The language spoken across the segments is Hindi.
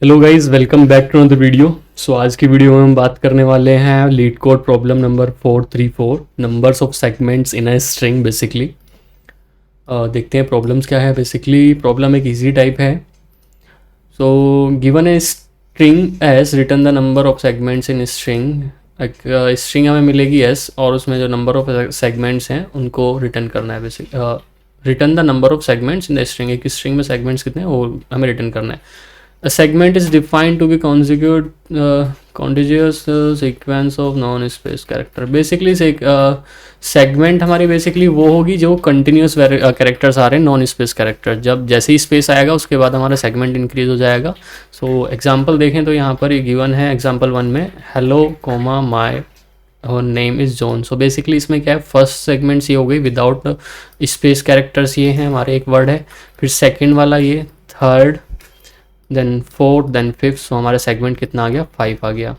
Hello guys, welcome back to the video. So आज की वीडियो में हम बात करने वाले हैं LeetCode problem number 434, numbers of segments in a string. Basically देखते हैं प्रॉब्लम्स क्या है। बेसिकली प्रॉब्लम एक इजी टाइप है। So given a string S, return the number of segments in string. एक स्ट्रिंग हमें मिलेगी एस और उसमें जो नंबर ऑफ सेगमेंट्स हैं उनको रिटर्न करना है। Basic return the number of segments in the string. एक स्ट्रिंग में सेगमेंट्स कितने हैं वो हमें रिटर्न करना है। A segment is defined to be contiguous sequence of non-space character। Basically segment हमारी बेसिकली वो होगी जो कंटिन्यूस कैरेक्टर्स आ रहे हैं, नॉन स्पेस कैरेक्टर। जब जैसे ही स्पेस आएगा उसके बाद हमारा सेगमेंट इंक्रीज हो जाएगा। सो एग्जांपल देखें तो यहाँ पर ये गिवन है एग्जांपल 1 में हेलो कोमा माय और name is John. So basically इसमें क्या है, फर्स्ट सेगमेंट्स ये हो गई विदाउट स्पेस कैरेक्टर्स, ये हैं हमारे एक वर्ड है। फिर सेकेंड वाला ये, third, then fourth, then fifth. So हमारा सेगमेंट कितना आ गया, 5 आ गया।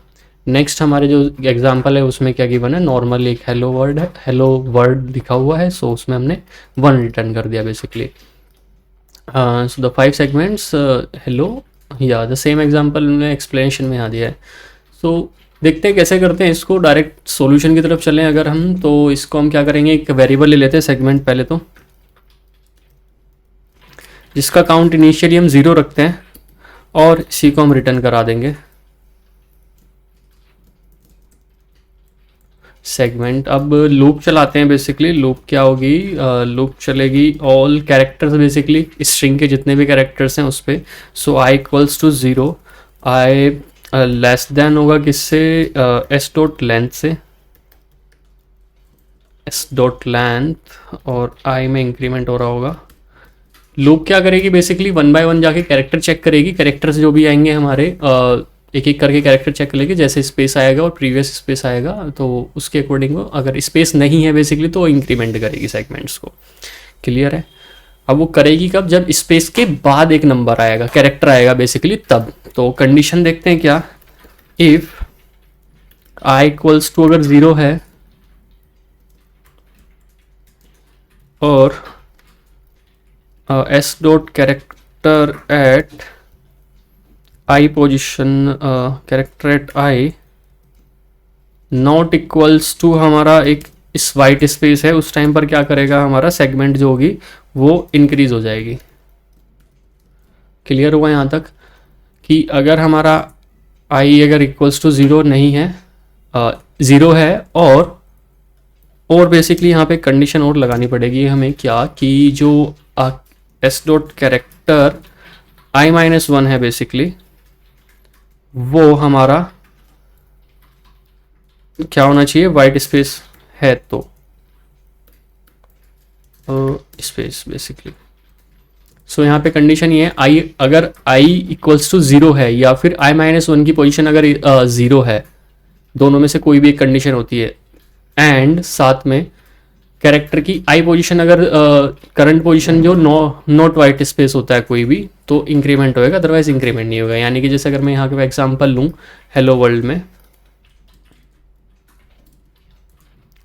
नेक्स्ट हमारे जो एग्जांपल है उसमें क्या गिवन है, नॉर्मल एक हेलो वर्ड है, हेलो वर्ड लिखा हुआ है। सो उसमें हमने 1 रिटर्न कर दिया basically. So the 5 segments hello, या द सेम एग्जांपल में एक्सप्लेनेशन में आ दिया है। सो देखते हैं कैसे करते हैं इसको। डायरेक्ट सॉल्यूशन की तरफ चलें अगर हम, तो इसको हम क्या करेंगे, एक वेरिएबल ले लेते हैं सेगमेंट पहले तो, जिसका काउंट इनिशियली हम 0 रखते हैं और इसी को हम रिटर्न करा देंगे सेगमेंट। अब लूप चलाते हैं। बेसिकली लूप क्या होगी, लूप चलेगी ऑल कैरेक्टर्स, बेसिकली स्ट्रिंग के जितने भी कैरेक्टर्स हैं उस पर। So I equals to 0, I less than होगा किससे, एस डॉट लेंथ से, एस डॉट लेंथ, और आई में इंक्रीमेंट हो रहा होगा। लूप क्या करेगी, बेसिकली 1 बाय 1 जाके कैरेक्टर चेक करेगी। कैरेक्टर्स जो भी आएंगे हमारे एक एक करके कैरेक्टर चेक कर लेगी। जैसे स्पेस आएगा और प्रीवियस स्पेस आएगा तो उसके अकॉर्डिंग वो, अगर स्पेस नहीं है बेसिकली तो इंक्रीमेंट करेगी सेगमेंट्स को। क्लियर है। अब वो करेगी कब, जब स्पेस के बाद एक नंबर आएगा, कैरेक्टर आएगा बेसिकली तब। तो कंडीशन देखते हैं क्या, इफ आई इक्वल्स टू अगर 0 है और S dot character at I position, character at I not equals to हमारा एक इस वाइट स्पेस है, उस टाइम पर क्या करेगा, हमारा सेगमेंट जो होगी वो इंक्रीज हो जाएगी। क्लियर हुआ यहाँ तक कि अगर हमारा आई अगर इक्वल्स टू 0 नहीं है, 0 है, और बेसिकली यहाँ पे कंडीशन और लगानी पड़ेगी हमें क्या, कि जो S dot character I minus 1 है बेसिकली, वो हमारा क्या होना चाहिए, वाइट स्पेस है तो स्पेस बेसिकली। सो यहाँ पे कंडीशन ये है, आई अगर आई इक्वल्स टू 0 है या फिर आई माइनस 1 की पोजीशन अगर 0 है, दोनों में से कोई भी एक कंडीशन होती है, एंड साथ में कैरेक्टर की आई पोजीशन अगर करंट पोजीशन जो नॉट वाइट स्पेस होता है कोई भी, तो इंक्रीमेंट होएगा, अदरवाइज इंक्रीमेंट नहीं होगा। यानी कि जैसे अगर मैं यहाँ के एग्जांपल लूँ हेलो वर्ल्ड में,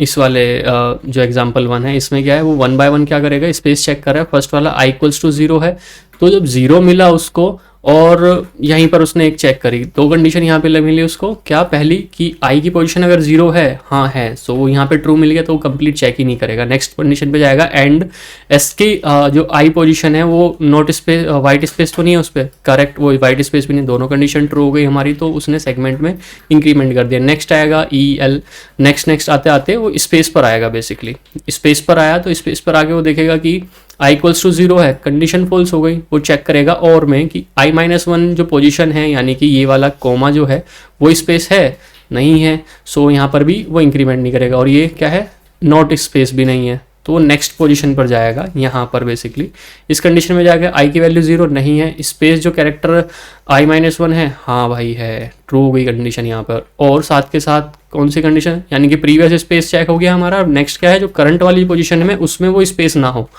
इस वाले जो एग्जांपल 1 है इसमें क्या है, वो 1 बाय 1 क्या करेगा, स्पेस चेक कर रहा है। फर्स्ट वाला आई इक्वल्स टू 0 है, तो जब 0 मिला उसको और यहीं पर उसने एक चेक करी, दो कंडीशन यहाँ पे मिली उसको। क्या, पहली कि आई की पोजीशन अगर 0 है, हाँ है, सो वो यहाँ पे ट्रू मिल गया तो वो कंप्लीट चेक ही नहीं करेगा, नेक्स्ट कंडीशन पे जाएगा। एंड एस की जो आई पोजीशन है वो नॉट स्पेस, वाइट स्पेस तो नहीं है उस पर, करेक्ट, वो वाइट स्पेस भी नहीं, दोनों कंडीशन ट्रू हो गई हमारी, तो उसने सेगमेंट में इंक्रीमेंट कर दिया। नेक्स्ट आएगा ई एल, नेक्स्ट आते आते वो स्पेस पर आएगा। बेसिकली स्पेस पर आया तो स्पेस पर आके वो देखेगा कि आई इक्वल्स टू 0 है, कंडीशन फॉल्स हो गई, वो चेक करेगा और में कि आई माइनस 1 जो पोजीशन है, यानी कि ये वाला कोमा जो है वो स्पेस है, नहीं है, सो यहाँ पर भी वो इंक्रीमेंट नहीं करेगा। और ये क्या है, नॉट स्पेस भी नहीं है, तो वो नेक्स्ट पोजीशन पर जाएगा। यहाँ पर बेसिकली इस कंडीशन में जाएगा, आई की वैल्यू 0 नहीं है, स्पेस जो कैरेक्टर आई माइनस 1 है, हाँ भाई है, ट्रू हो गई कंडीशन यहाँ पर। और साथ के साथ कौन सी कंडीशन, यानी कि प्रीवियस स्पेस चेक हो गया हमारा। नेक्स्ट क्या है, जो करंट वाली पोजीशन में उसमें वो स्पेस ना हो,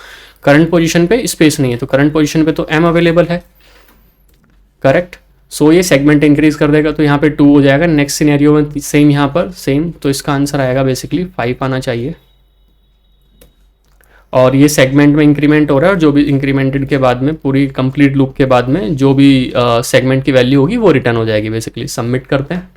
करंट पोजीशन पे स्पेस नहीं है, तो करंट पोजीशन पे तो एम अवेलेबल है, करेक्ट। सो ये सेगमेंट इंक्रीज कर देगा, तो यहाँ पे 2 हो जाएगा। नेक्स्ट सिनेरियो में सेम, यहाँ पर सेम, तो इसका आंसर आएगा बेसिकली 5 आना चाहिए। और ये सेगमेंट में इंक्रीमेंट हो रहा है, और जो भी इंक्रीमेंटेड के बाद में पूरी कंप्लीट लूप के बाद में जो भी सेगमेंट की वैल्यू होगी वो रिटर्न हो जाएगी बेसिकली। सबमिट करते हैं।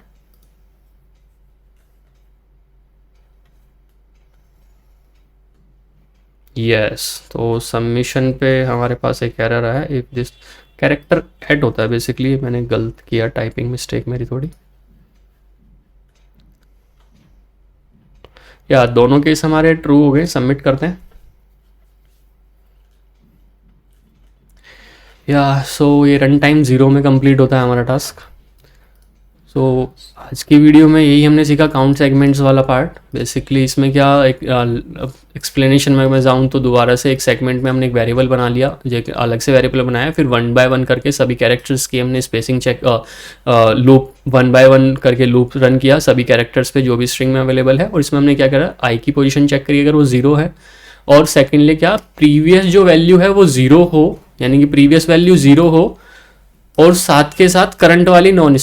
यस, तो सबमिशन पे हमारे पास एक एरर आया, इफ दिस कैरेक्टर ऐड होता है बेसिकली, मैंने गलत किया, टाइपिंग मिस्टेक मेरी थोड़ी। या दोनों केस हमारे ट्रू हो गए। सबमिट करते हैं। या सो ये रन टाइम 0 में कंप्लीट होता है हमारा टास्क। सो आज की वीडियो में यही हमने सीखा, काउंट सेगमेंट्स वाला पार्ट। बेसिकली इसमें क्या एक एक्सप्लेनेशन में मैं जाऊँ तो दोबारा से एक सेगमेंट में हमने एक वेरिएबल बना लिया, जो एक अलग से वेरिएबल बनाया, फिर 1 बाय 1 करके सभी कैरेक्टर्स की हमने स्पेसिंग चेक, लूप 1 बाय 1 करके लूप रन किया सभी कैरेक्टर्स पे जो भी स्ट्रिंग में अवेलेबल है। और इसमें हमने क्या करा, आई की पोजीशन चेक करी अगर वो 0 है, और सेकेंडली क्या, प्रीवियस जो वैल्यू है वो 0 हो, यानी कि प्रीवियस वैल्यू 0 हो, और साथ के साथ करंट वाली नॉन,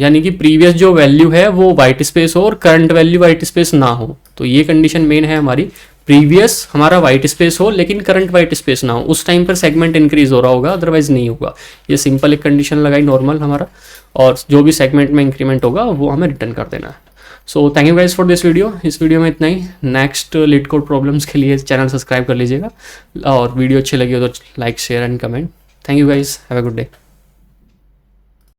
यानी कि प्रीवियस जो वैल्यू है वो वाइट स्पेस हो और करंट वैल्यू वाइट स्पेस ना हो। तो ये कंडीशन मेन है हमारी, प्रीवियस हमारा वाइट स्पेस हो लेकिन करंट वाइट स्पेस ना हो, उस टाइम पर सेगमेंट इंक्रीज हो रहा होगा, अदरवाइज नहीं होगा। ये सिंपल एक कंडीशन लगाई नॉर्मल हमारा, और जो भी सेगमेंट में इंक्रीमेंट होगा वो हमें रिटर्न कर देना है। So thank you guys for this video. इस वीडियो में इतना ही। नेक्स्ट लीड कोड प्रॉब्लम्स के लिए चैनल सब्सक्राइब कर लीजिएगा, और वीडियो अच्छी लगी हो तो like share and comment. Thank you guys, have a good day.